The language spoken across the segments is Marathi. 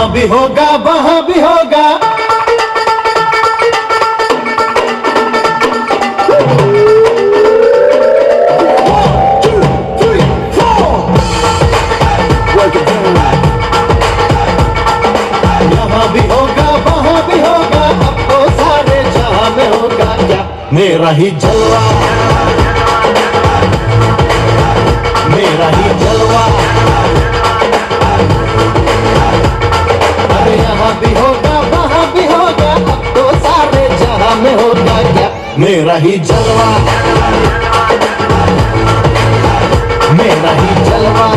यहाँ भी होगा वहाँ भी होगा। यहाँ भी होगा वहाँ भी होगा, अब तो सारे जहां में होगा क्या मेरा ही जलवा, मेरा ही जलवा। अरे यहाँ भी होगा वहाँ भी होगा, अब तो सारे जहां में होगा क्या मेरा ही जलवा, मेरा ही जलवा।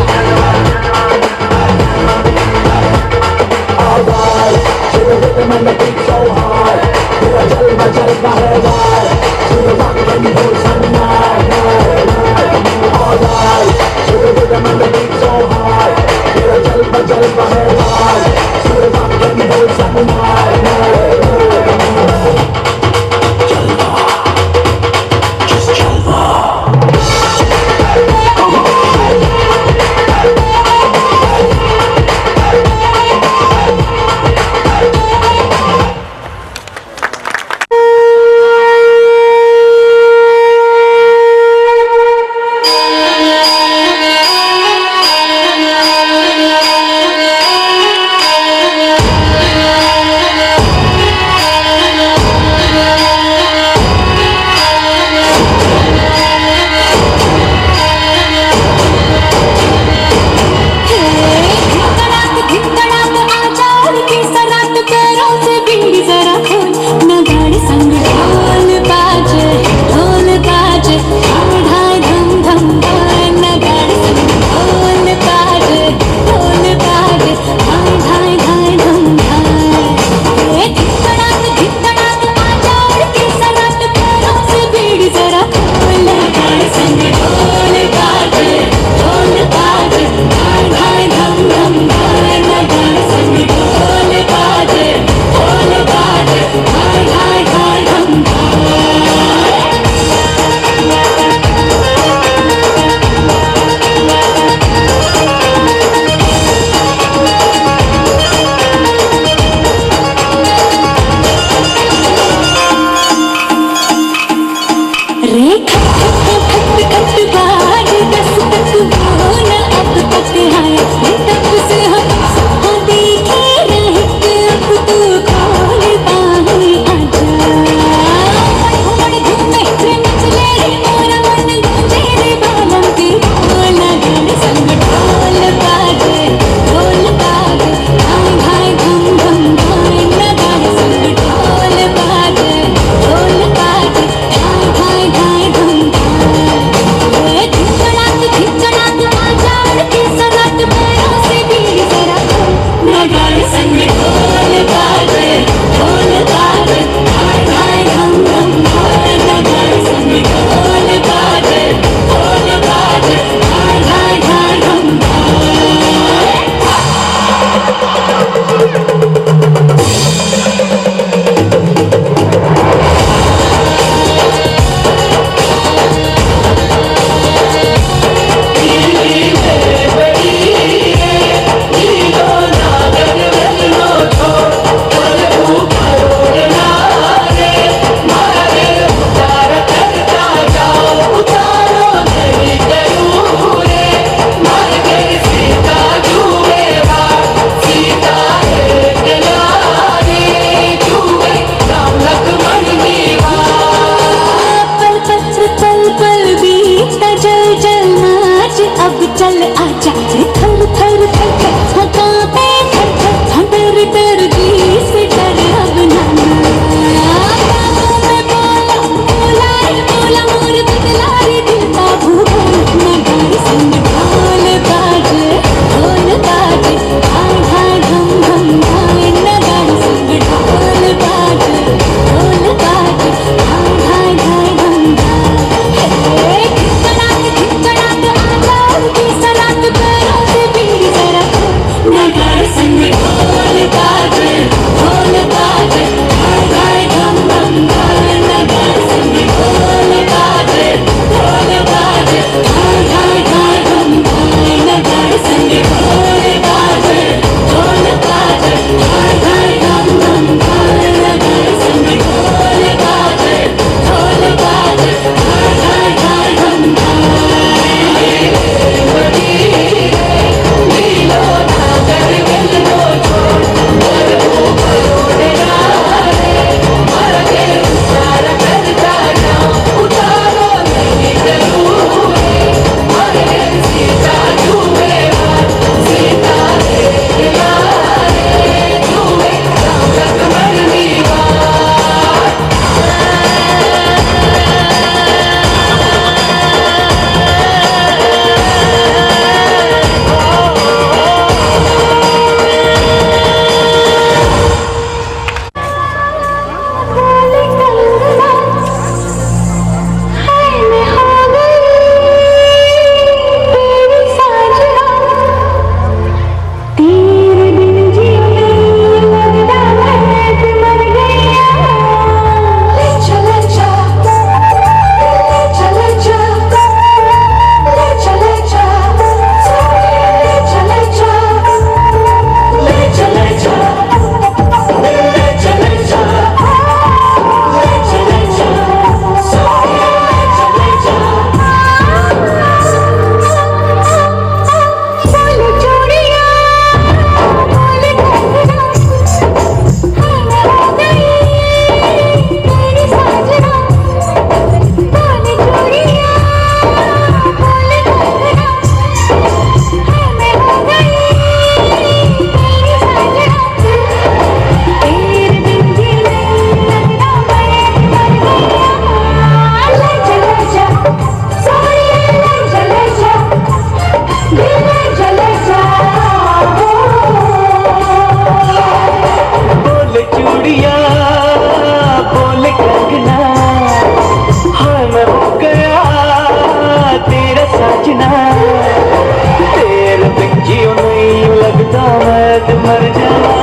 मर जावा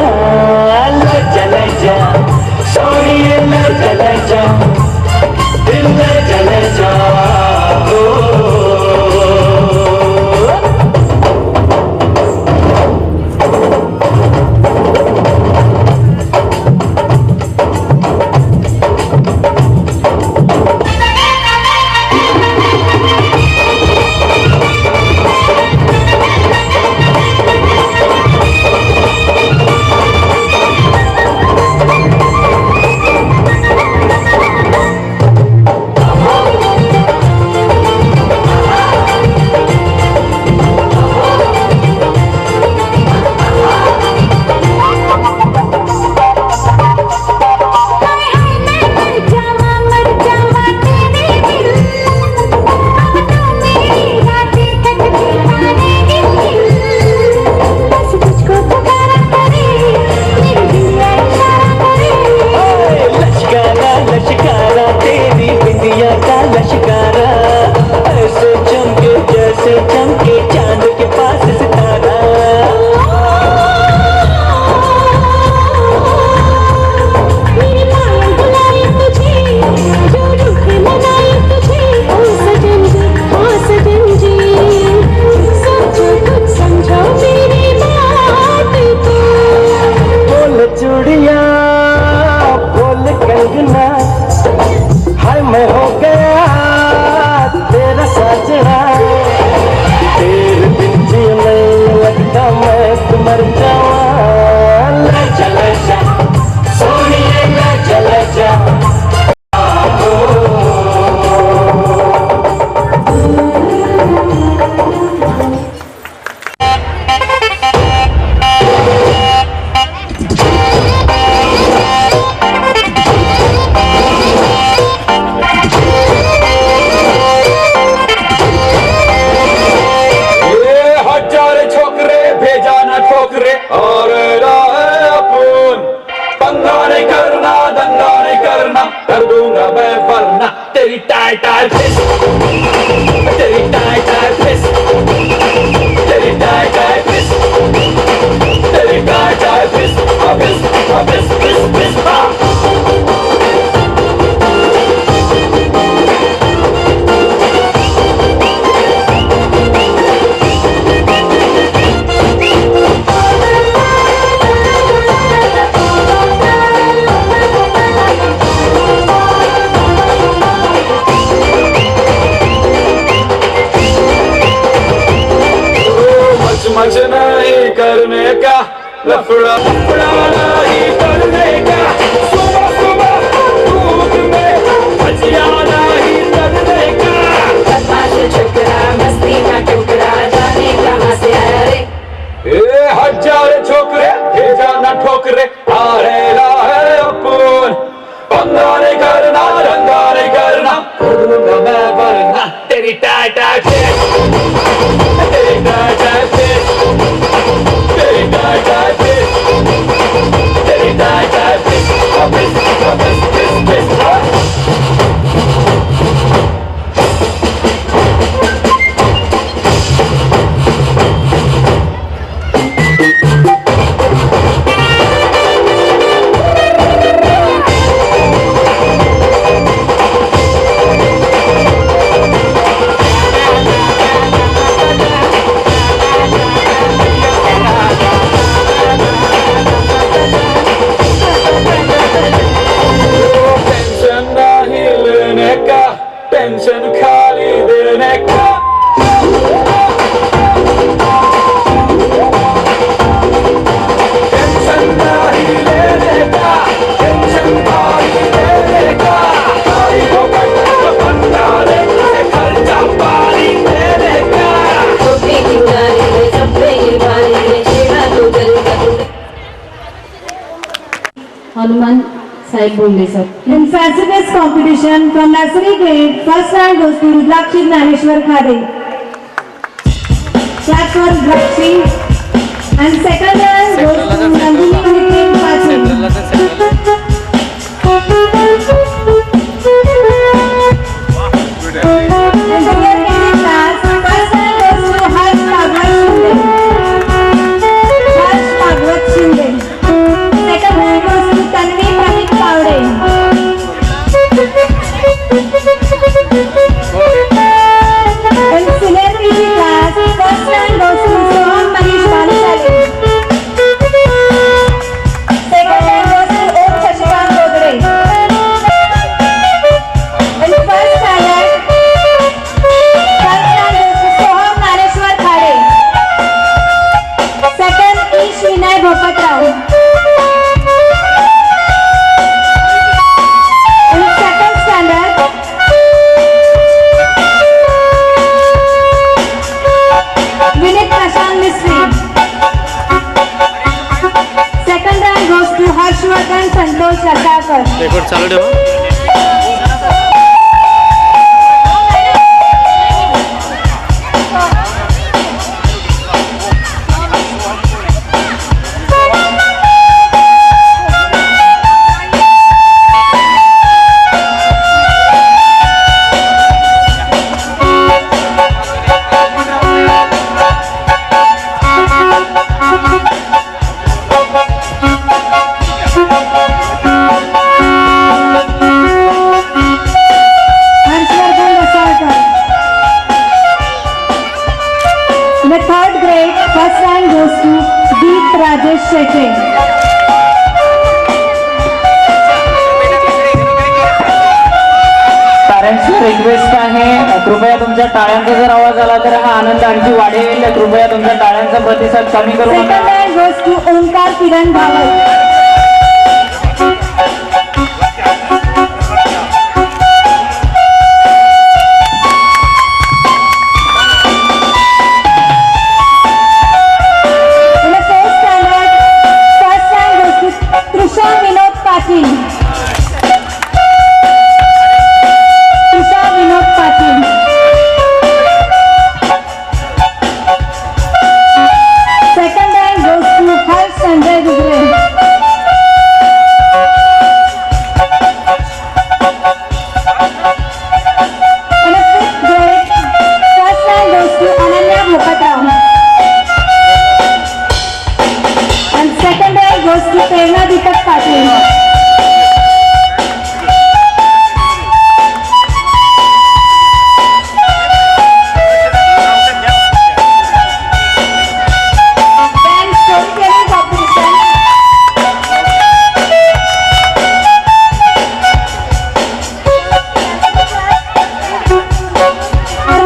ले जा सोनिए ले जा दिल ले जा मच नहीं करने का लफड़ा लफड़ा नहीं करने का सुबह सुबह धूप में भजिया नहीं करने का बदमाश छोकरा मस्ती का टुकड़ा जाने कहां से आया रे ए हजार छोकरे भेजा ना ठोकरे आ रहा है अपन पंगा नहीं करना रंगा नहीं करना करूंगा मैं वरना तेरी टाटा के तेरी टाटा के तेरी टाटा के तेरी टाटा के वापस वापस टेंशन खाली देने का टेंशन नहीं लेने का टेंशन खाली देने का सारी को बंदा रे खर्चा पानी देने का छोटी किनारे में जब ये बारी में शेरा तो जलता हनुमान साहेब बोलले sir. In face-to-face competition from nursery grade, first rank goes to Rudrakshit Nageshwar Khade. Clap for Rudrakshi. And second rank goes to Nandini Nitin Pachu. And the year ending class, first rank goes to Harsh Bhagwat Shinde. Harsh Bhagwat Shinde. Bhopatram. In second standard, Vinit Prashant Misri. Second rank goes to Harshvardhan Santosh Lasakar. Record चालू ठेवा. Harshvardhan Lasakar. In the third grade, first rank goes to Deep Rajesh Shetty. पॅरेंट्सची रिक्वेस्ट आहे कृपया तुमच्या टाळ्यांचा जर आवाज आला तर हा आनंद आणखी वाढेल. कृपया तुमच्या टाळ्यांचा प्रतिसाद कमी करू Second नका. rank goes to Omkar Kiran Bhagat. In the fourth standard, first rank goes to Trisha Vinod Patil. Trisha Vinod Patil. Second rank goes to Harsh Sanjay Dugre. In the fifth grade, first rank goes to Ananya Bhopatram. And second rank goes to Prerna Deepak Patil. Then storytelling competition.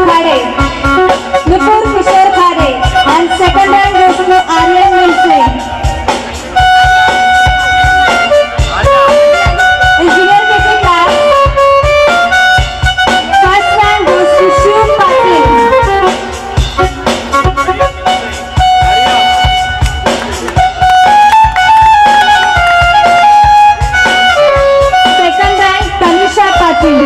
Khade. Nipur Kishore Khade. And second rank goes to Aryan Milse. In junior KG class, first rank goes to Shiv Patil. Second rank Tanisha Patil.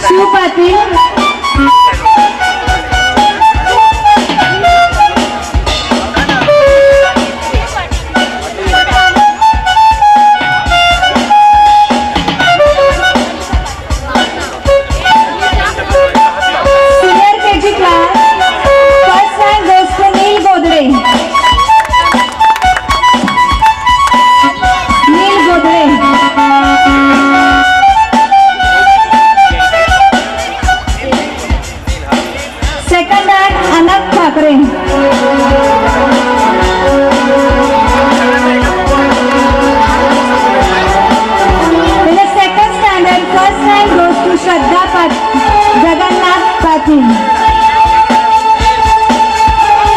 Shiv Patil. Senior KG class, first rank goes to Neil Godre. Neil Godre. Second rank Anak Thakre. In the second standard, first rank goes to Shraddha Jagannath Patil.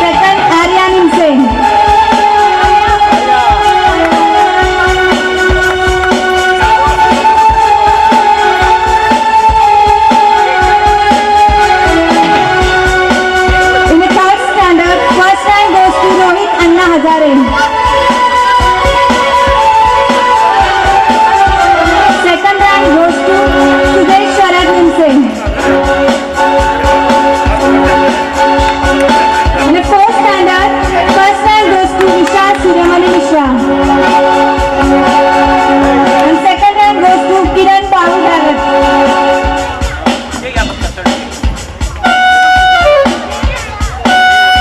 Second, Aryan Imse. In the third standard, first rank goes to Rohit Anna Hazare. Second rank goes to Sudesh Sharad Nimse. In the fourth standard, first rank goes to Vishal Suryamani Mishra. And second rank goes to Kiran Babu Bhagat.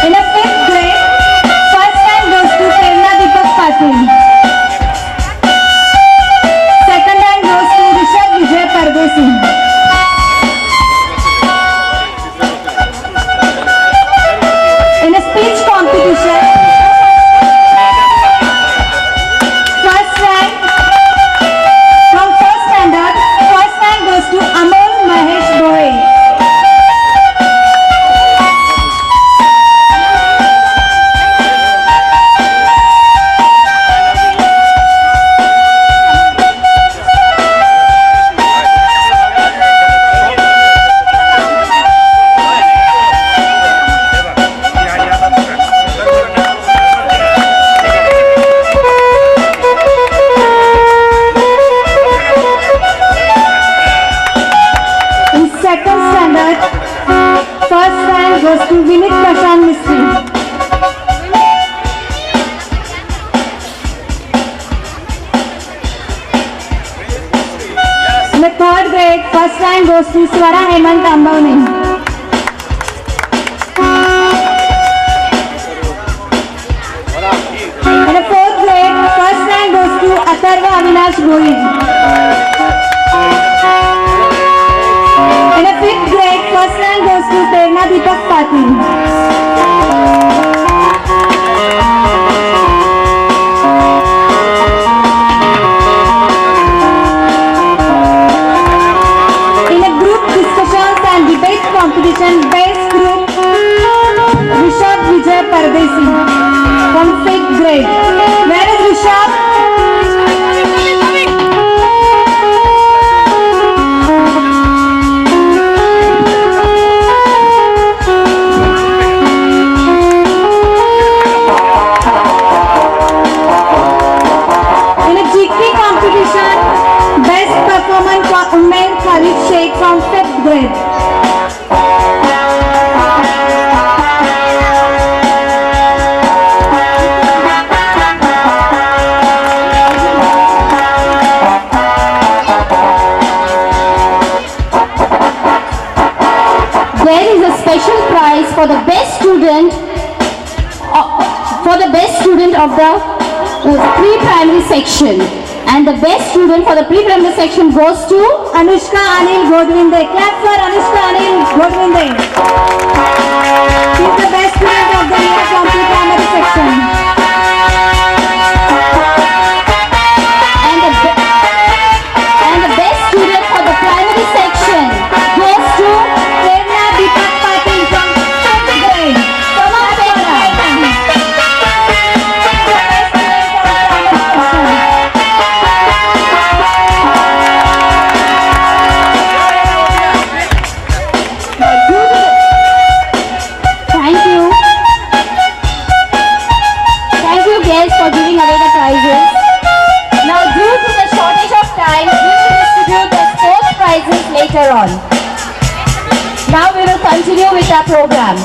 In the fifth grade, first rank goes to goes to Swara Hemant Ambavne. In the 4th grade, first rank goes to Atharva Avinash Goyal. In the 5th grade, first rank goes to Prerna Deepak Patil. Competition best group Rishabh Vijay Pardesi from 5th grade. Where is Rishabh? In a GK competition, best performance for Umair Khalid Sheikh from 5th grade. Special prize for the best student of the pre-primary section, and the best student for the pre-primary section goes to Anushka Anil Godwinde. Clap for Anushka Anil Godwinde. She is the best student of the year from pre-primary section. And the best student for the primary section goes to Prerna Deepak Patil from 5th grade. Thank you. Thank you guests for giving away the prizes. Now due to the shortage of time, we will distribute the sports prizes later on. Now we will continue with our program.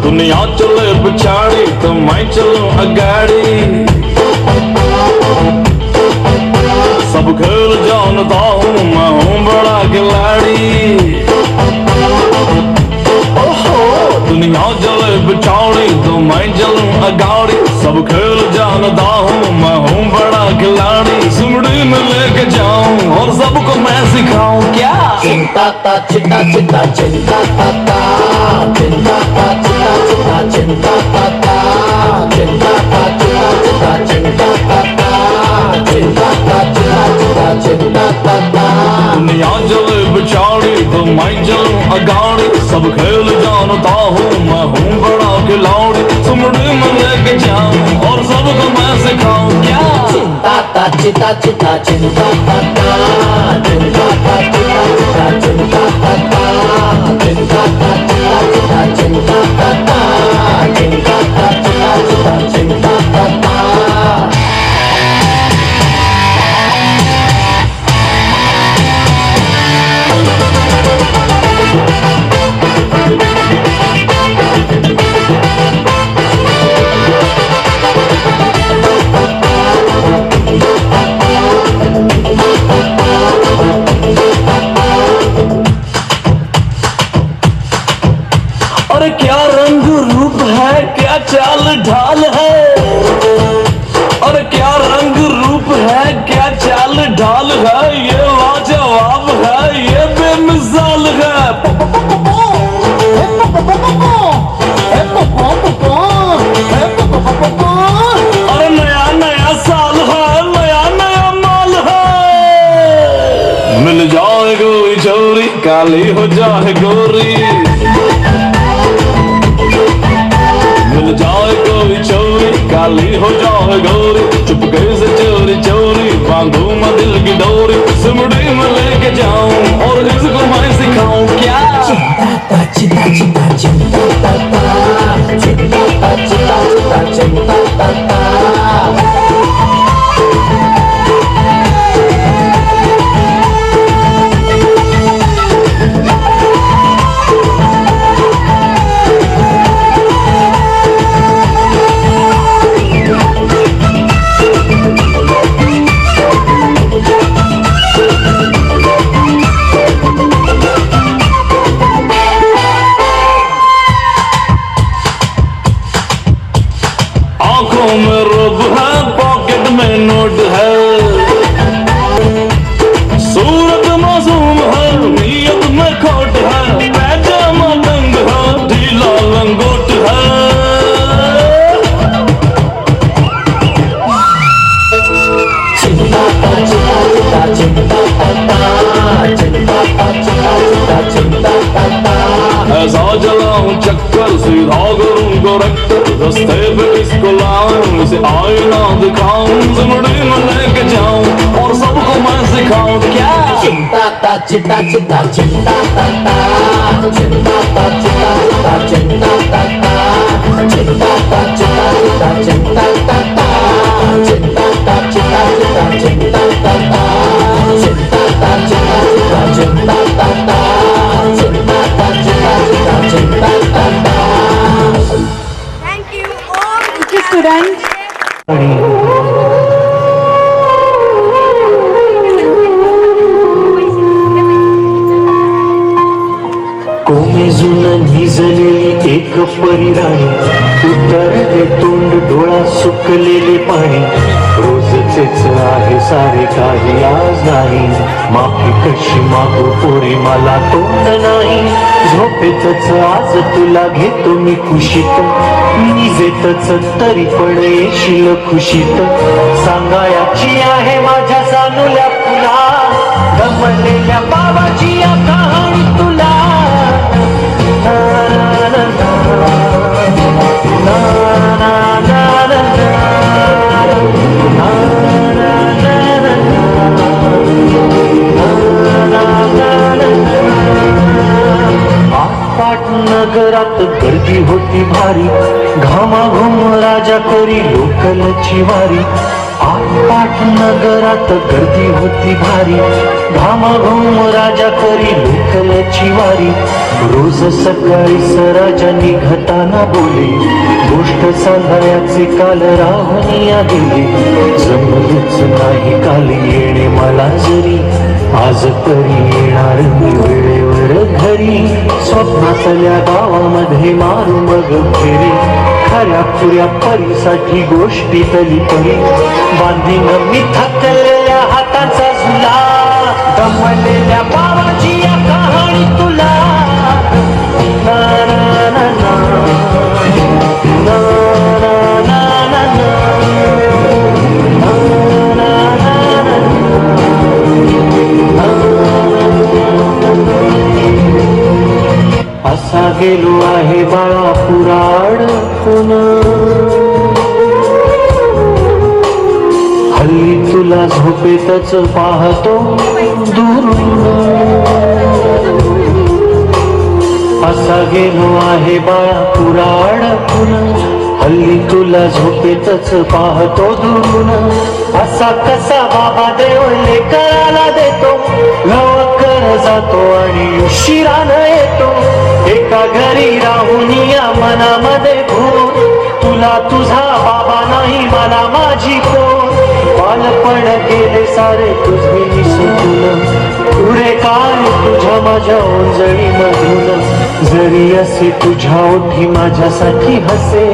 दुनिया चले पिछाड़ी तो मैं चलूं अगाड़ी, सब खेल जानता हूँ मैं हूँ बड़ा खिलाड़ी। ओहो दुनिया चले पिछाड़ी तो मैं चलूं अगाड़ी, सब खेल जानता हूँ मैं हूँ बड़ा खिलाड़ी। सुमड़ी में लेके जाऊं और सबको मैं सिखाऊं क्या? चिंता ता चिता चिता चिंता ता ता चिंता ता चिता चिता चिंता ता ता चिंता ता चिता चिता चिंता ता ता चिंता ता चिता चिता चिंता ता ता। दुनिया चले पिछाड़ी तो मैं चलूं अगाड़ी, सब खेल जानता हूँ मैं हूँ बड़ा खिलाड़ी। सुमड़ी में लेके जाऊं और सबको मैं सिखाऊं क्या? चिंता ता चिता चिता चिंता ता ता चिंता ता चिता चिता चिंता ता ता चिंता ता चिता चिता चिंता ता ता चिंता ता चिता चिता चिंता ता ता। अरे क्या रंग रूप है, क्या चाल ढाल है। अरे क्या रंग रूप है, क्या चाल ढाल है। ये लाजवाब है, ये बेमिसाल है। अरे नया नया साल है, नया नया माल है। मिल जाए कोई चोरी, काली हो जाए गोरी। मिल जाए वाली हो जाओ गोरी, चुपके से चोरी चोरी बांधू मैं दिल की डोरी, सिमड़ी में लेके जाऊं और इसको मैं सिखाऊं क्या। चिंता चिंता चिंता चिंता चिंता चिंता चिंता चिंता। आंखों में रब है, पॉकेट में नोट है, सूरत मासूम है, नीयत में खोट है, पैजामा तंग है, ढीला लंगोट है। चिंता चिंता चिंता चिंता चिंता चिंता चिंता। ऐसा जलाऊं चक्कर सीधा करूं करेक्टर, रस्ते पे इसको लाऊं इसे आईना दिखाऊं, सिमड़ी में लेके जाऊं और सबको मैं सिखाऊं क्या। चिंता चिंता चिंता चिंता चिंता चिंता चिंता चिंता चिंता चिंता चिंता चिंता Thank you all students. कोमेजून निजलेली एक परिराणी, उतरले तोंड डोळा सुकलेले पाणी, रोजचेच आहे सारे काही आज नाही, माफी कशी मागू पोरी मला तोंड नाही, झोपेतच आज तुला घेतो मी खुशीत, निजेतच तरी पण येशील खुशीत, सांगायची आहे माझ्या सानुल्या फुला, दमलेल्या बाबाची या कहाणी तुला. नगरात गर्दी होती भारी, घामाघूम राजा करी लोकलची वारी, आटपाट नगरात गर्दी होती भारी, घामाघूम राजा करी लोकलची वारी, रोज सकाळी सराजा निघताना बोले, गोष्ट सांगायचे काल राहणीया गेले, जमलंच नाही काल येणे मला जरी, आज तरी येणार मी वेळेवर घरी, स्वप्नातल्या गावामध्ये मारू बघ फेरे, खऱ्या पुऱ्या परीसाठी गोष्टी तली परी, बांधीन मी थकलेल्या हाताचा झुला, दमलेल्या बाबाची या कहाणी तुला. ना ना ना ना ना ना ना ना असा गेलो आहे बाळा पुराड हल्ली तुला झोपेतच पाहतो दुरून, असा गेलो आहे बाळा पुराड हल्ली तुला झोपेतच पाहतो दुरून, असा कसा बाबा देव लेकराला देतो, लवकर जातो आणि उशिरानं येतो, एका घरी राहून या मनामध्ये भूत, तुला तुझा बाबा नाही मला माझी कोण, बालपण गेले सारे तुझे निसटून, पुढे काय तुझ्या माझ्या ओंजळी मधून, जरी असे तुझ्या ओठी माझ्यासाठी हसे,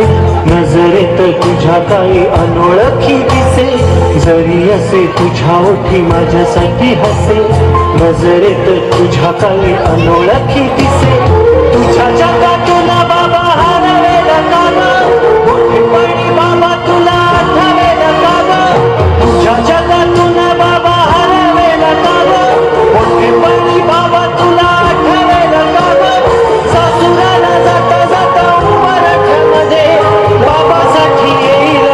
नजरेत तुझ्या काही अनोळखी दिसे, जरी असे तुझ्या ओठी माझ्यासाठी हसे, नजरेत तुझ्या काही अनोळखी दिसे, तुझ्या जगातून बाबा हरवेला का ग, मोठेपणी बाबा तुला आठवेला का ग, तुझ्या जगातून बाबा हरवेला का ग, मोठेपणी बाबा तुला आठवेला का ग, सासुराला जाता जाता उमरठ्यामध्ये बाबासाठी येईल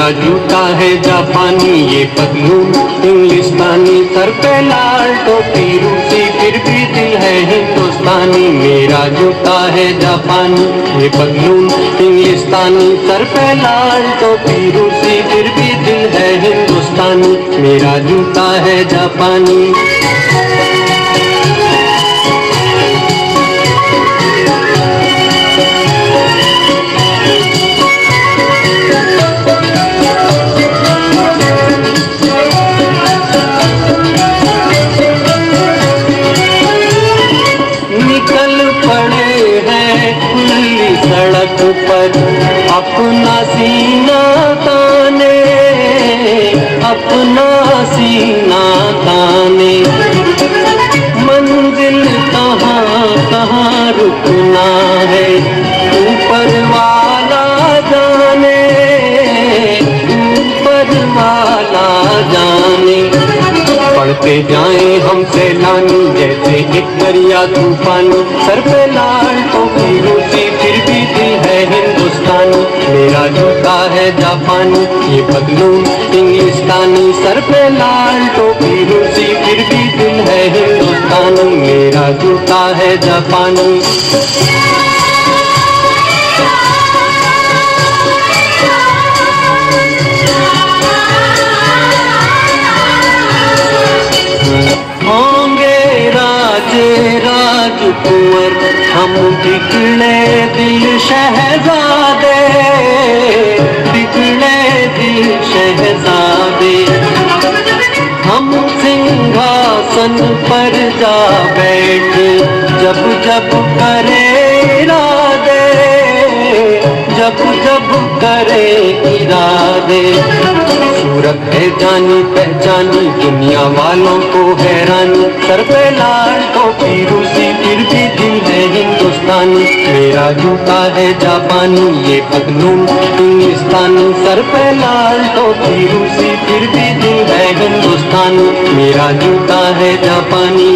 मेरा जूता है जापानी, ये पतलून इंग्लिस्तानी, सर पे लाल टोपी रूसी, फिर भी दिल है हिंदुस्तानी। मेरा जूता है जापानी, ये पतलून इंग्लिस्तानी, सर पे लाल टोपी रूसी, फिर भी दिल है हिंदुस्तानी। मेरा जूता है जापानी। सड़क पर अपना सीना ताने, अपना सीना ताने, मंजिल कहाँ कहाँ रुकना है ऊपर वाला जाने, ऊपर वाला जाने। पढ़ते जाएं हम सैलानी जैसे एक दरिया तूफानी, सर पे लाल टोपी रूसी, फिर भी दिल है हिंदुस्तानी। मेरा जूता है जापानी, ये पतलून इंग्लिस्तानी, सर पे लाल टोपी रूसी, फिर भी दिल है हिंदुस्तानी। मेरा जूता है जापानी। होंगे राजे राजकुंवर हम बिगड़े दिल शहजादे, बिगड़े दिल शहजादे। हम सिंहासन पर जा बैठे जब जब करे इरादे, जब जब करे इरादे। सूरत है जानी पहचानी दुनिया वालों को हैरानी, सर पे लाल टोपी रूसी, फिर भी दिल है हिंदुस्तानी। मेरा जूता है जापानी, ये पतलून इंग्लिस्तानी, सर पे लाल टोपी रूसी, फिर भी दिल है हिंदुस्तानी। मेरा जूता है जापानी।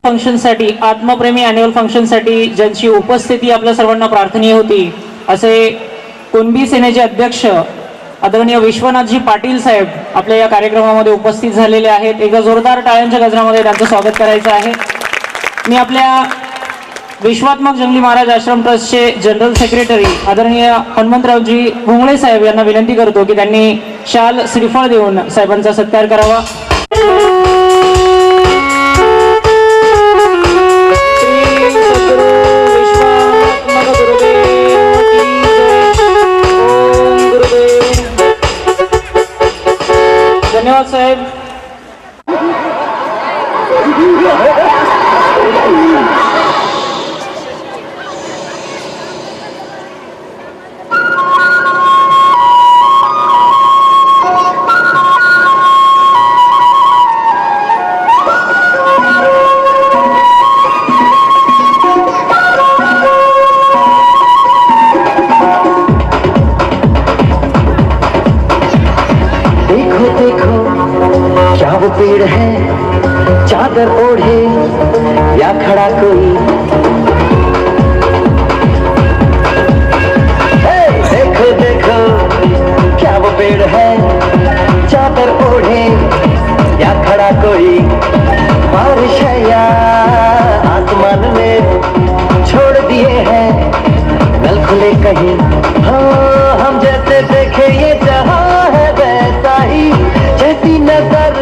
फंक्शनसाठी आत्मप्रेमी अॅन्युअल फंक्शनसाठी ज्यांची उपस्थिती आपल्या सर्वांना प्रार्थनीय होती असे कुणबी सेनेचे अध्यक्ष आदरणीय विश्वनाथजी पाटील साहेब आपल्या या कार्यक्रमामध्ये उपस्थित झालेले आहेत। एका जोरदार टाळ्यांच्या गजरामध्ये त्यांचं स्वागत करायचं आहे। मी आपल्या विश्वात्मक जंगली महाराज आश्रम ट्रस्टचे जनरल सेक्रेटरी आदरणीय हनुमंतरावजी भुंगळे साहेब यांना विनंती करतो की त्यांनी शाल श्रीफळ देऊन साहेबांचा सत्कार करावा। धन्यवाद साहेब। पेड़ है चादर ओढ़े या खड़ा कोई, देखो देखो क्या वो पेड़ है चादर ओढ़े या खड़ा कोई। बारिश है या आसमान में छोड़ दिए हैं नल खुले कहीं। हाँ हम जैसे देखे ये जहां है वैसा ही जैसी नजर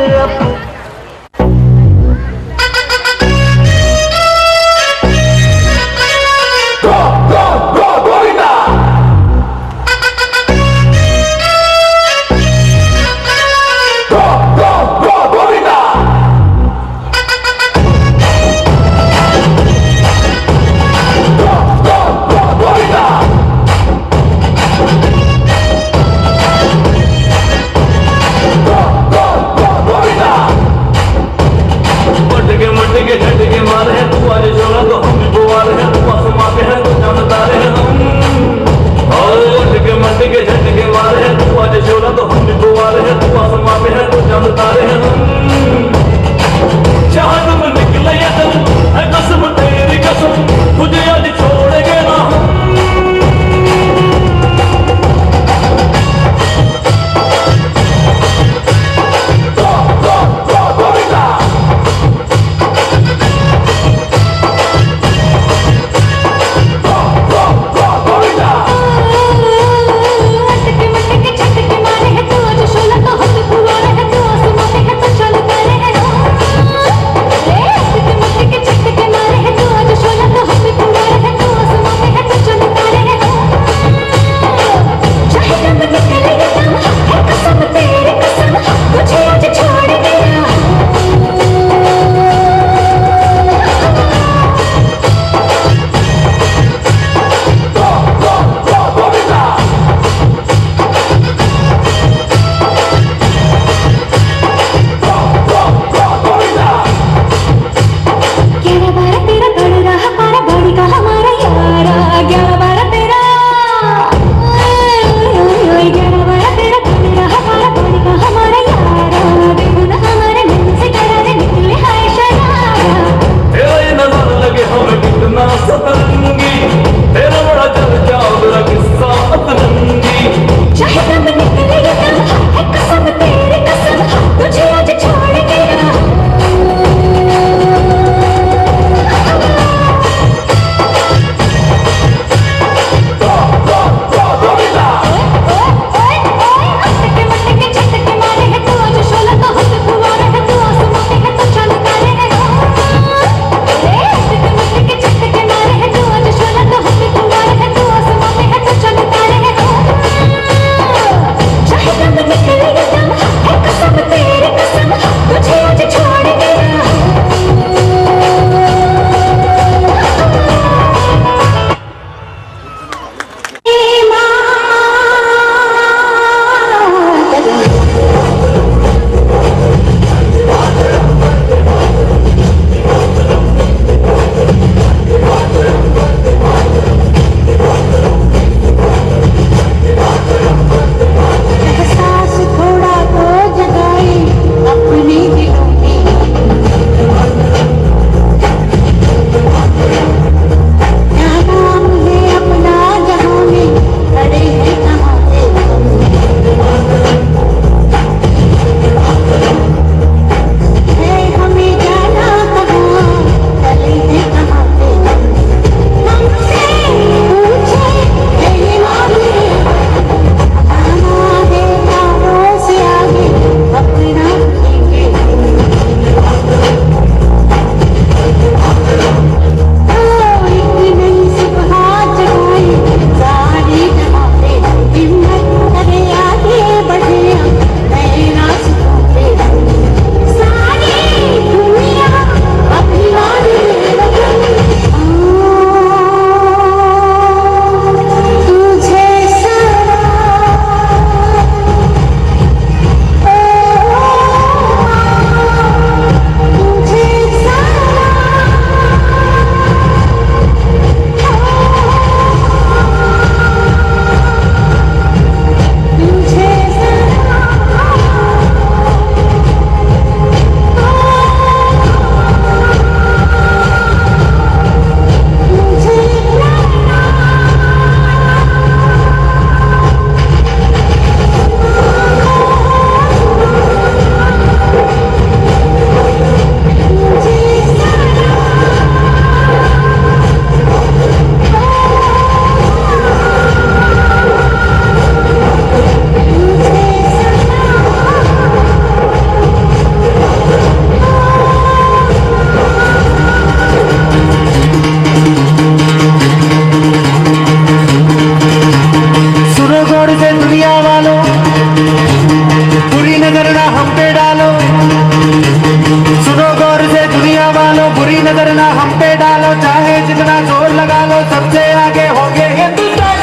बुरी नजर ना हम पे डालो, चाहे जितना जोर लगा लो, सबसे आगे होंगे हिंदुस्तान।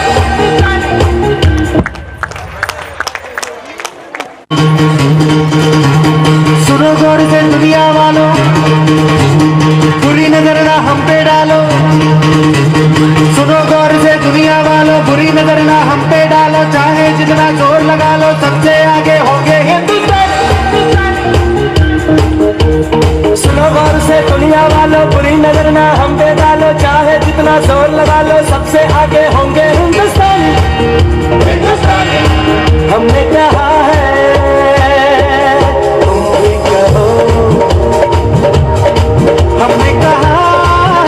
सुनो गौर से दुनिया वालों, बुरी नजर ना हम पे डालो। सुनो गौर से दुनिया वालों, बुरी नजर ना हम पे डालो, चाहे जितना जोर लगा लो, सबसे आगे होंगे हिंदुस्तान। सुनो गौर से दुनिया वालों, बुरी नजर ना हम पे डालो, चाहे जितना जोर लगा लो, सबसे आगे होंगे हिंदुस्तान। हमने कहा है तुम भी कहो, हमने कहा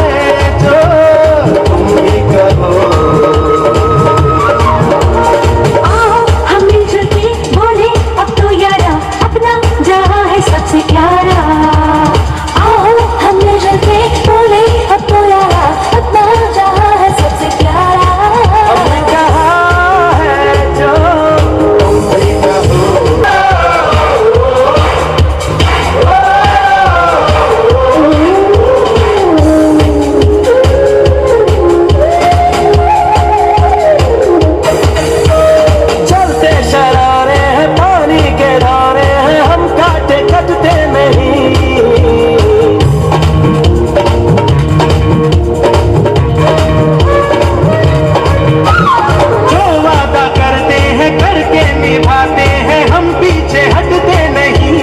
है जो तुम भी कहो। आओ हम मिलजुल के बोले अब तो यारा, अपना जहां है सबसे प्यारा। आओ हम मिलजुल के बोले अब तो यारा, अपना जहां है सबसे प्यारा। हमने कहा है जो तुम भी कहो। चलते शरारे हैं, पानी के धारे हैं, हम काटे कटते नहीं। जो वादा करते हैं करके निभाते हैं, हम पीछे हटते नहीं।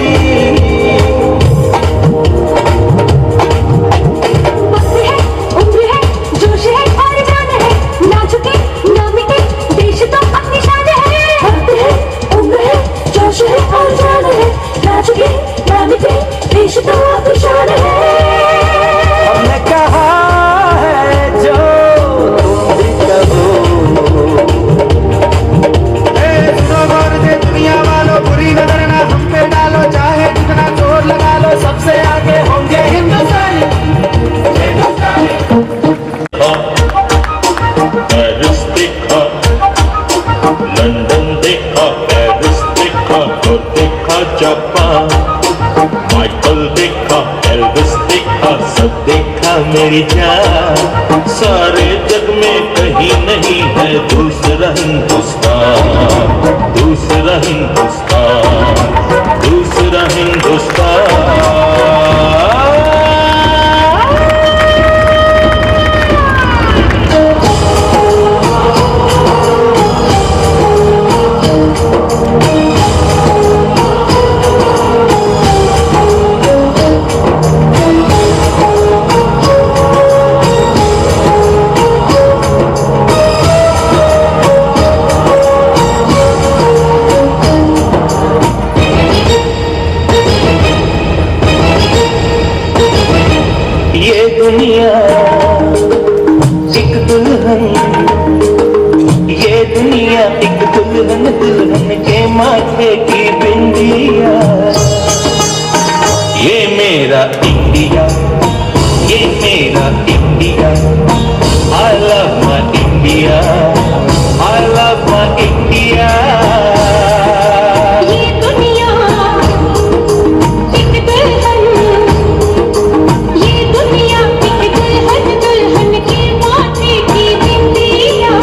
वक्त है, उम्र है, जोश है और जान है, ना झुके ना मिटे, देश तो अपनी शान है। वक्त है, उम्र है, जोश है और जान है, ना झुके ना मिटे, देश तो अपनी शान है। हमने कहा है जो तुम भी कहो। सुनो गौर से दुनिया वालों, बुरी नजर ना हम पे डालो, चाहे जितना जोर लगा लो, सबसे आगे होंगे हिंदुस्तानी। पेरिस देखा, लंदन देखा, पेरिस देखा, और देखा जापान। माइकल देखा, एल्विस देखा, सब देखा मेरी जान। सारे जग में कहीं नहीं है दूसरा हिंदुस्तान, दूसरा हिंदुस्तान, दूसरा हिंदुस्तान। ये दुनिया एक दुल्हन, ये दुनिया एक दुल्हन, दुल्हन के माथे की बिंदिया। ये मेरा इंडिया, ये मेरा India. I love my India, I love my India। ये दुनिया एक दुल्हन, ये दुनिया एक दुल्हन, दुल्हन के माथे की बिंदिया।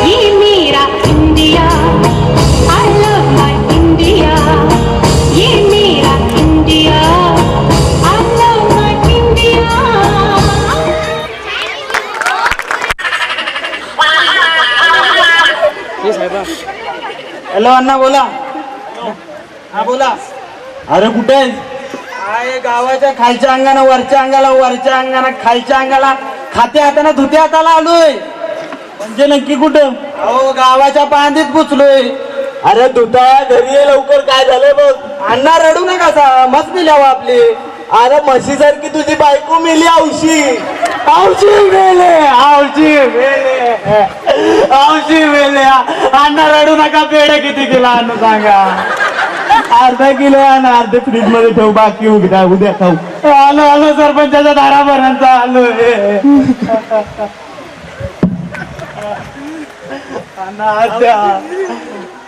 ये मेरा India, I love my India। ये मेरा India, I love my India। Hello अण्णा बोला. हा बोला. अरे कुठे आहे? आहे गावाच्या खालच्या अंगाला, वरच्या अंगाला, वरच्या अंगाला, खालच्या अंगाला, खात्या हाताना धुत्या हाताला आलोय. म्हणजे नक्की कुठं? अहो गावाच्या पांदीत पुचलोय. अरे धुताळा घरी ये लवकर. काय झालं बघ. अण्णा रडू नका, मस्त मिल्यावं आपली. अरे म्हशीसारखी तुझी बायको मेली. औशी औशी मेले, औशी मेले, औशी मेले. अण्णा रडू नका. पेढे किती किलो आणू सांगा? अर्धा किलो आण. अर्धे फ्रीज मध्ये ठेव, बाकी उद्या खाऊ. आलो आलो सरपंचाच्या दारापर्यंत आलोय.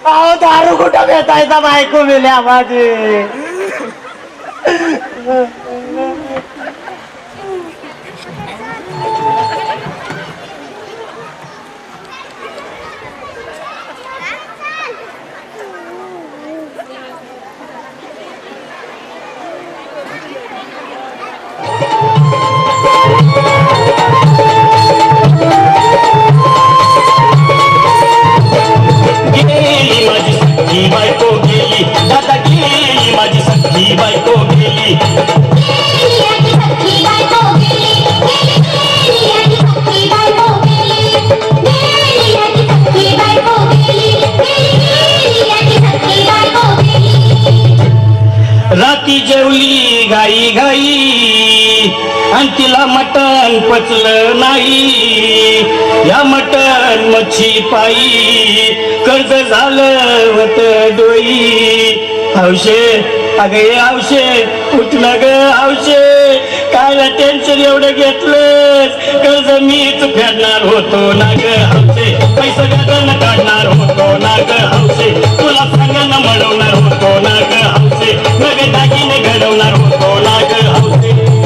अहो दारू कुठं भेटायचा? बायको मेल्या माझी. सख्खी बायको गेली राती जेवली घाई घाई आणि तिला मटण पचलं नाही या मटण मच्छी पायी कर्ज झालं होत डोई हौशे अगे हौशे उठलं ग हौशे काय टेन्शन एवढं घेतलंस कर्ज मीच फेडणार होतो ना ग हौशे पैसा गगन काढणार होतो ना ग हौशे तुला सांगणं म्हणवणार होतो ना ग हौशे नवे दागिने घडवणार होतो ना ग हौशे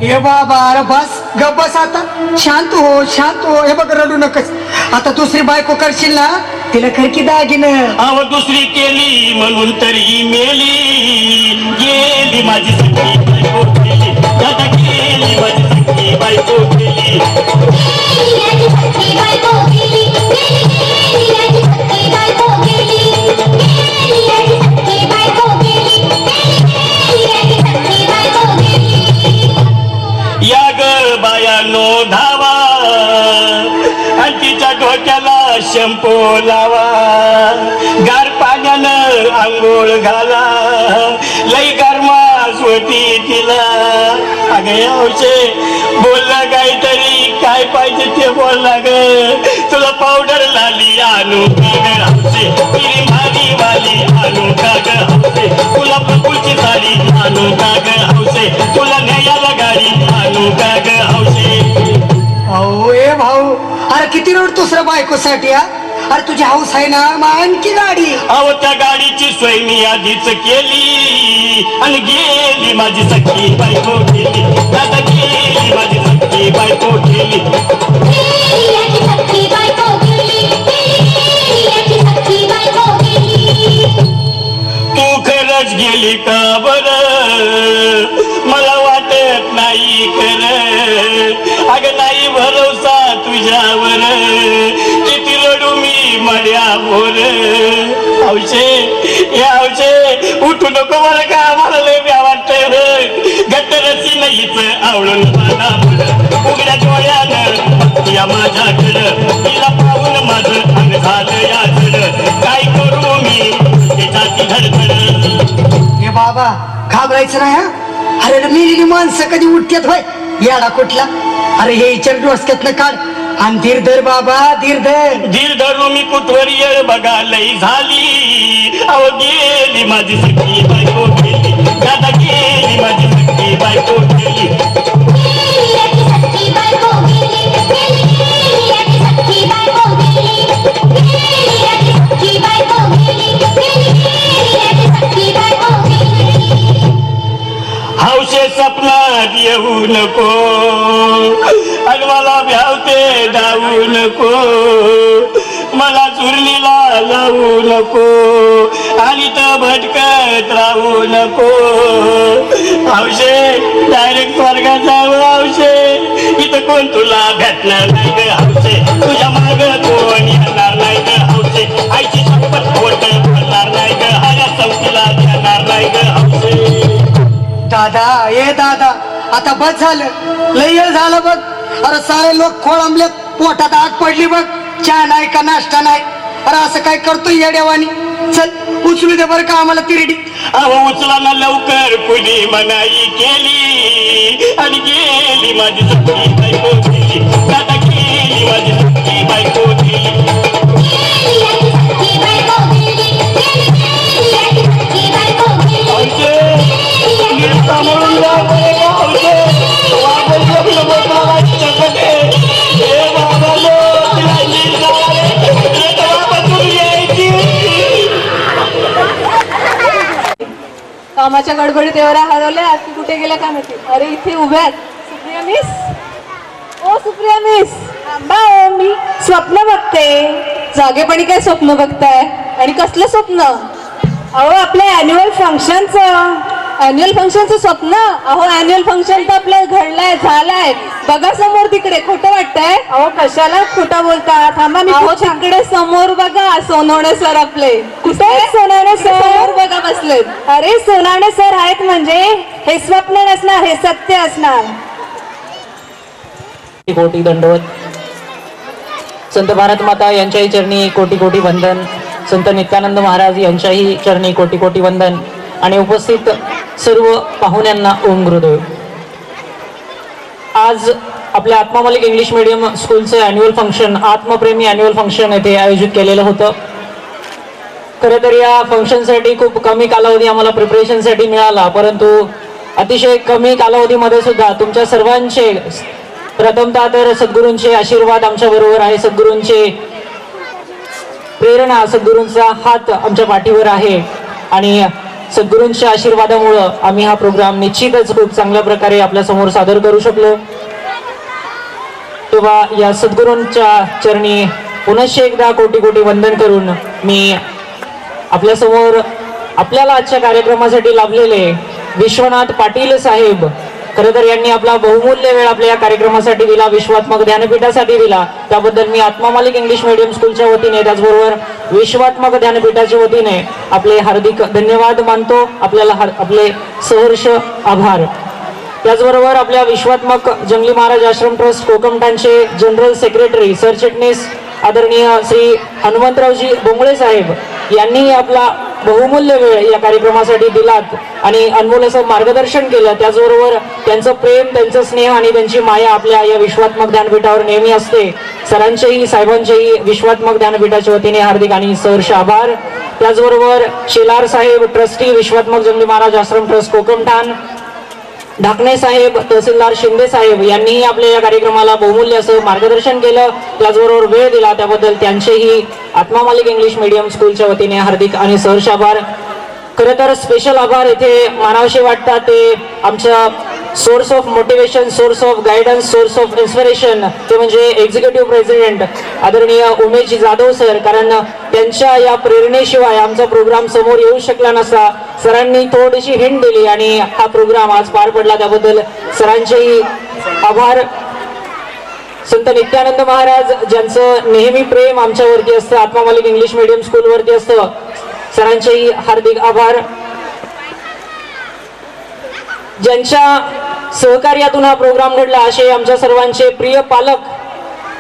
हे बाबा अरे बस गप बस आता शांत हो हे बघ रडू नकस आता दुसरी बायको करशील ना तिला खरकी दागिनं अव दुसरी केली म्हणून तरी मेली गेली माझी सख्खी बायको गेली दादा गेली माझी सख्खी बायको गेली या ग बायानो धावा आणि तिच्या डोक्याला शंपू लावा गार पाण्यानं आंघोळ घाला लई गरमास होती तिला अगे औषे बोललं काहीतरी काय पाहिजे ते बोलला ग तुला पावडर लाली आणू का ग हौसे तिरी भारी वाली आणू का ग हौसे तुला पकुलची साडी आणू का ग हौसे तुला न्यायाला गाडी आणू का ग हौसे अहो ए भाऊ अरे किती रडतोस रे बायकोसाठी हा अरे तुझी हौस आहे ना मग आणखी गाडी अहो त्या गाडीची सोय मी आधीच केली आणि गेली माझी सख्खी बायको गेली दादा गेली माझी सख्खी बायको गेली तू खरंच गेली का बर मला वाटत नाही खरं अगं नाही भरोसा तुझ्यावर किती रडू मी मड्या बोर हौशे या हौशे उठू नको मला का मला लय ब्या वाटतंय गट्टरसी नाहीच आवळून मला उघड्या डोळ्यानं या माझ्याकडं तिला पाहून माझं अंग झालं या काय करू मी त्याची धडधड हे बाबा घाबरायचं नाही हा अरे मेलेली माणसं कधी उठतात होय याडा कुठला अरे हे इचर डोसक्यातनं काढ आणि धीर धर बाबा धीर धर धीर धरू मी कुठवर येळ बघा लई झाली अहो गेली माझी सख्खी बायको गेली दादा गेली माझी सख्खी बायको गेली हौशे सपनात येऊ नको आणि मला भ्यावते डावू नको मला चुरलीला लावू नको आणि तर भटकत राहू नको हौशे डायरेक्ट स्वर्गात जावं हौशे इथं कोण तुला भेटणार नाही ग हौशे तुझ्या माग कोण येणार नाही ग हौशे आईची शपथ खोट बोलणार नाही ग हाया चौकीला देणार नाही ग हौशे दादा ए दादा आता बस झालं लय वेळ झालं बघ अरे सारे लोक खोळंबलेत पोटात आग पडली बघ चहा नाही का नाश्ता नाही अरे असं काय करतोय येड्यावानी चल उचलू दे बरं का आम्हाला तिरडी अहो उचला ना लवकर कुणी मनाई केली आणि गेली माझी सख्खी बायको गेली दादा गेली माझी सख्खी बायको गेली कामाच्या गडबडीत एवढ्या हरवल्या की कुठे गेल्या काय माहिती अरे इथे उभ्यात सुप्रिया मिस ओ सुप्रिया मिस बाय मी स्वप्न बघते जागेपणी काय स्वप्न बघताय आणि कसलं स्वप्न अहो आपल्या अॅन्युअल फंक्शनचं स्वप्न अहो अॅन्युअल फंक्शन तर आपलं घडलंय झालाय बघा समोर तिकडे खोटं वाटतंय अहो कशाला खोटं बोलता थांबा मी तिकडे समोर बघा सोनवणे सर आपले कुठे सोनवणे सर समोर बघा बसलेत अरे सोनवणे सर आहेत म्हणजे हे स्वप्न नसणार हे सत्य असणार कोटी दंडवत. संत भारत माता यांच्याही चरणी कोटी कोटी वंदन. संत नित्यानंद महाराज यांच्याही चरणी कोटी कोटी वंदन आणि उपस्थित सर्व पाहुण्यांना ओम गुरुदेव. आज आपल्या आत्मा मलिक इंग्लिश मीडियम स्कूलचं ॲन्युअल फंक्शन आत्मप्रेमी ॲन्युअल फंक्शन येथे आयोजित केलेलं होतं. खरं तर या फंक्शनसाठी खूप कमी कालावधी आम्हाला प्रिपरेशनसाठी मिळाला, परंतु अतिशय कमी कालावधीमध्ये सुद्धा तुमच्या सर्वांचे प्रथमतः तर सद्गुरूंचे आशीर्वाद आमच्या बरोबर आहे. सद्गुरूंचे प्रेरणा सद्गुरूंचा हात आमच्या पाठीवर आहे आणि सद्गुरूंच्या आशीर्वादामुळं आम्ही हा प्रोग्राम निश्चितच खूप चांगल्या प्रकारे आपल्या समोर सादर करू शकलो. तेव्हा या सद्गुरूंच्या चरणी पुनश्च एकदा कोटी कोटी वंदन करून मी आपल्या समोर आपल्याला आजच्या कार्यक्रमासाठी लाभलेले विश्वनाथ पाटील साहेब, खरं तर यांनी आपला बहुमूल्य वेळ आपल्या या कार्यक्रमासाठी दिला, विश्वात्मक ज्ञानपीठासाठी दिला, त्याबद्दल मी आत्मा मलिक इंग्लिश मीडियम स्कूलच्या वतीने त्याचबरोबर विश्वात्मक ज्ञानपीठाच्या वतीने आपले हार्दिक धन्यवाद मानतो. आपल्याला आपले सहर्ष आभार. त्याचबरोबर आपल्या विश्वात्मक जंगली महाराज आश्रम ट्रस्ट कोकमठाणचे जनरल सेक्रेटरी सरचिटणीस आदरणीय श्री हनुमंतरावजी बोंगळे साहेब यांनी आपला बहुमूल्य वेळ या कार्यक्रमासाठी दिलात आणि अनमोल असं मार्गदर्शन केलं. त्याचबरोबर त्यांचं प्रेम, त्यांचं स्नेह आणि त्यांची माया आपल्या या विश्वात्मक ज्ञानपीठावर नेहमी असते. सरांचेही साहेबांचेही विश्वात्मक ज्ञानपीठाच्या वतीने हार्दिक आणि सहर्ष आभार. त्याचबरोबर शेलार साहेब ट्रस्टी विश्वात्मक जंगली महाराज आश्रम ट्रस्ट कोकमठाण, ढाकणे साहेब, तहसीलदार शिंदे साहेब यांनीही आपल्या या कार्यक्रमाला बहुमूल्य असं मार्गदर्शन केलं, त्याचबरोबर वेळ दिला, त्याबद्दल त्यांचेही आत्मा मलिक इंग्लिश मीडियम स्कूलच्या वतीने हार्दिक आणि सहर्ष आभार. खरं तर स्पेशल आभार इथे मानावशे वाटतात ते आमच्या source of motivation, source of guidance, source of inspiration ते म्हणजे एक्झिक्युटिव्ह प्रेसिडेंट आदरणीय उमेश जाधव सर, कारण त्यांच्या या प्रेरणेशिवाय आमचा प्रोग्राम समोर येऊ शकला नसता. सरांनी थोडीशी हिंट दिली आणि हा प्रोग्राम आज पार पडला, त्याबद्दल सरांचेही आभार. संत नित्यानंद महाराज ज्यांचं नेहमी प्रेम आमच्यावरती असतं, आत्मा मलिक इंग्लिश मीडियम स्कूलवरती असतं, सरांचेही हार्दिक आभार. ज्यांच्या सहकार्यातून हा प्रोग्राम घडला असे आमच्या सर्वांचे प्रिय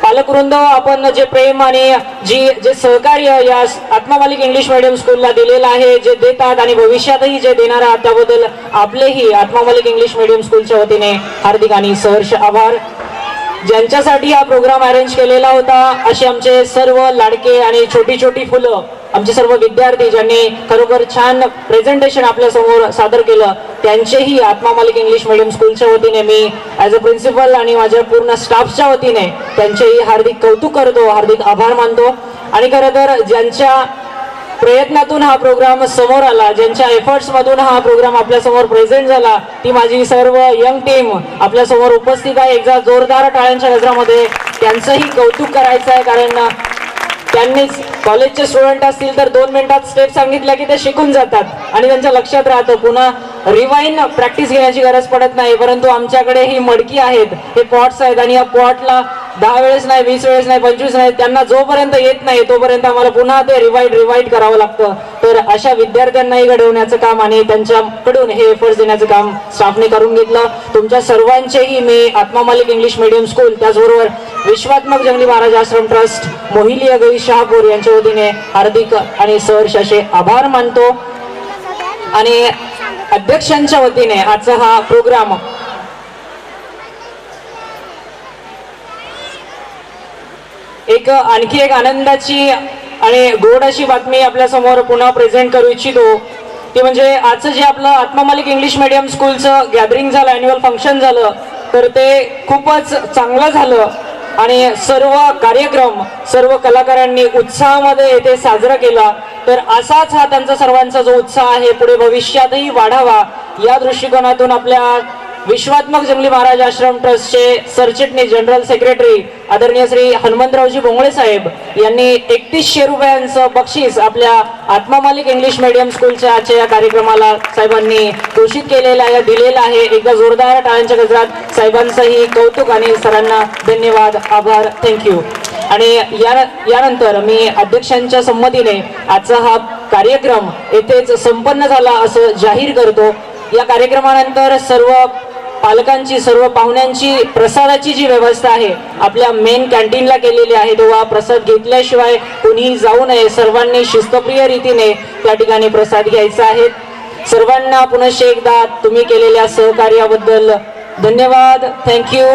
पालकवृंद, आपण जे प्रेम आणि जे सहकार्य या आत्मा मलिक इंग्लिश मीडियम स्कूलला दिलेलं आहे, जे देतात आणि भविष्यातही जे देणार आहात, त्याबद्दल आपलेही आत्मा मलिक इंग्लिश मीडियम स्कूलच्या वतीने हार्दिक आणि सहर्ष आभार. ज्यांच्यासाठी हा प्रोग्राम अरेंज केलेला होता असे आमचे सर्व लाडके आणि छोटी छोटी फुलं, आमचे सर्व विद्यार्थी ज्यांनी खरोखर छान प्रेझेंटेशन आपल्या समोर सादर केलं, त्यांचेही आत्मा मलिक इंग्लिश मीडियम स्कूलच्या वतीने मी ॲज अ प्रिन्सिपल आणि माझ्या पूर्ण स्टाफच्या वतीने त्यांचेही हार्दिक कौतुक करतो, हार्दिक आभार मानतो. आणि खरं तर ज्यांच्या प्रयत्नातून हा प्रोग्राम समोर आला, ज्यांच्या एफर्ट्स मधून हा प्रोग्राम आपल्या समोर प्रेझेंट झाला, ती माझी सर्व यंग टीम आपल्या समोर उपस्थित आहे. एकदा जोरदार टाळ्यांच्या गजरामध्ये त्यांचंही कौतुक करायचं आहे, कारण त्यांनीच कॉलेजचे स्टुडंट असतील तर 2 मिनिटात स्टेप सांगितल्या की ते शिकून जातात आणि त्यांच्या लक्षात राहतं, पुन्हा रिवाईन प्रॅक्टिस घेण्याची गरज पडत नाही. परंतु आमच्याकडे ही मडकी आहेत, हे पॉट्स आहेत आणि या पॉटला 10 वेळेस नाही, 20 वेळेस नाही, 25 नाही, त्यांना जोपर्यंत येत नाही तोपर्यंत आम्हाला पुन्हा ते रिवाईड करावं लागतं. तर अशा विद्यार्थ्यांनाही घडवण्याचं काम आणि त्यांच्याकडून हे एफर्ट्स देण्याचं काम स्टाफने करून घेतलं. तुमच्या सर्वांचेही मी आत्मा मलिक इंग्लिश मीडियम स्कूल त्याचबरोबर विश्वात्मक जंगली महाराज आश्रम ट्रस्ट मोहिली अगई शहापूर यांच्या वतीने हार्दिक आणि सहर्ष असे आभार मानतो. आणि अध्यक्षांच्या वतीने आजचा हा प्रोग्राम आणखी एक आनंदाची आणि गोड अशी बातमी आपल्या समोर पुन्हा प्रेझेंट करू इच्छितो. ते म्हणजे आजचं जे आपलं आत्मा मलिक इंग्लिश मीडियम स्कूलचं गॅदरिंग झालं, ॲन्युअल फंक्शन झालं, तर ते खूपच चांगलं झालं आणि सर्व कार्यक्रम सर्व कलाकारांनी उत्साहामध्ये येथे साजरा केला. तर असाच हा त्यांचा सर्वांचा जो उत्साह आहे पुढे भविष्यातही वाढावा या दृष्टिकोनातून आपल्या विश्वात्मक जंगली महाराज आश्रम ट्रस्टचे सरचिटणीस जनरल सेक्रेटरी आदरणीय श्री हनुमंतरावजी बोंगळे साहेब यांनी 3100 रुपयांचं बक्षीस आपल्या आत्मा मालिक इंग्लिश मीडियम स्कूलच्या आजच्या या कार्यक्रमाला साहेबांनी घोषित केलेलं आहे, दिलेलं आहे. एकदा जोरदार टाळ्यांच्या गजरात साहेबांचंही कौतुक आणि सरांना धन्यवाद, आभार, थँक्यू. आणि यानंतर मी अध्यक्षांच्या संमतीने आजचा हा कार्यक्रम येथेच संपन्न झाला असं जाहीर करतो. या कार्यक्रमानंतर सर्व पालकांची, सर्व पाहुण्यांची प्रसादाची जी व्यवस्था आहे आपल्या मेन कॅन्टीनला केलेली आहे, तेव्हा प्रसाद घेतल्याशिवाय कोणीही जाऊ नये. सर्वांनी शिस्तप्रिय रीतीने त्या ठिकाणी प्रसाद घ्यायचा आहे. सर्वांना पुनश्च एकदा तुम्ही केलेल्या सहकार्याबद्दल धन्यवाद, थँक्यू.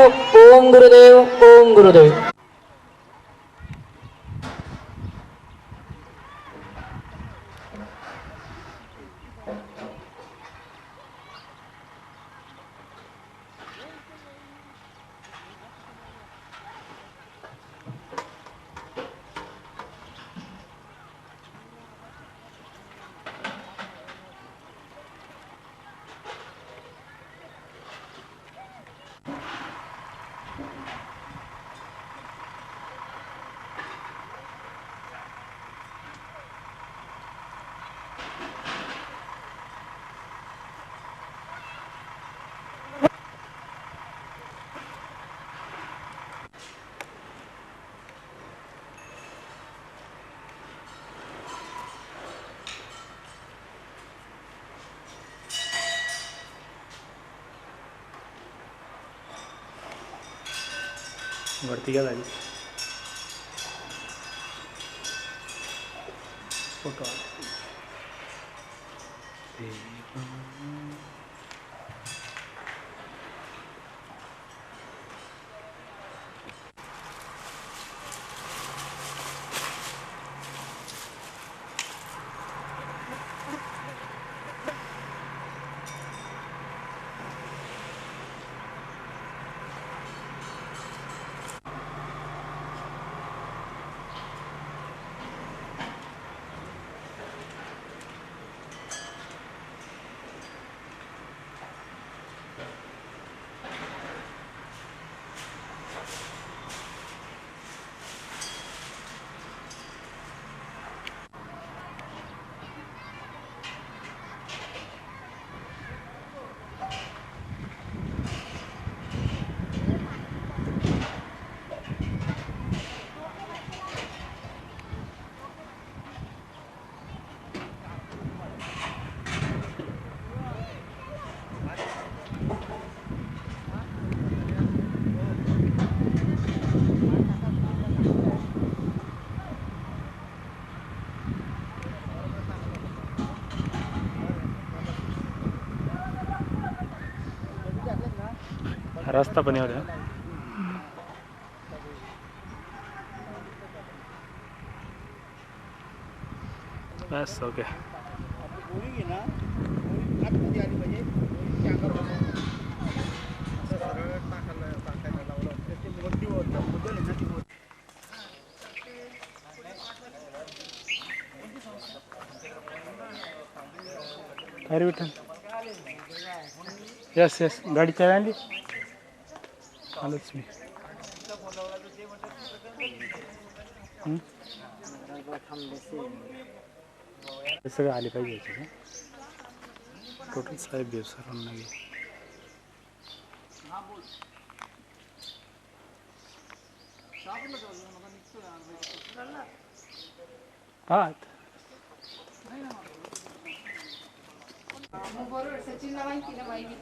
ओम गुरुदेव, ओम गुरुदेव. वरती घ्या झाली फोटो रास्ता पण एवढा बस ओके. अरे विठ्ठल यस यस गाडी चावी आणली आलोच मी. सगळं आले पाहिजे टोटल साहेब देव सर्वांना घे. हा बरोबर सचिन माहिती ना माहिती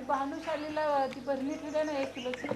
भानुशालीला ती भरणी ठेवल्या ना 1 किलोची.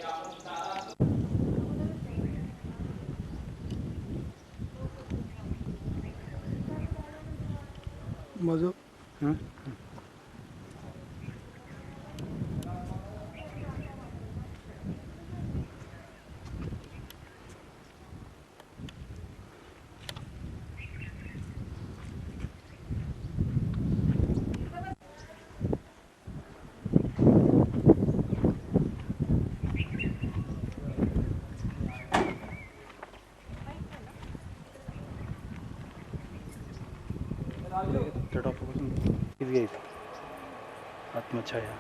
Yeah. मजो हां टॉपापासून किती घ्यायचं आत्मछाया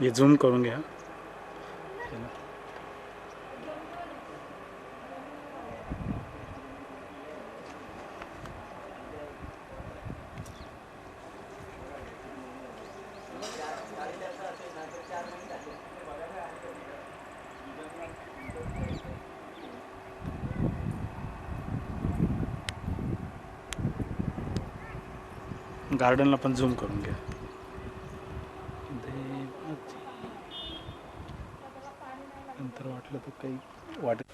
हे झूम करून घ्या गार्डनला पण झूम करून घ्या नंतर वाटलं तर काही वाटत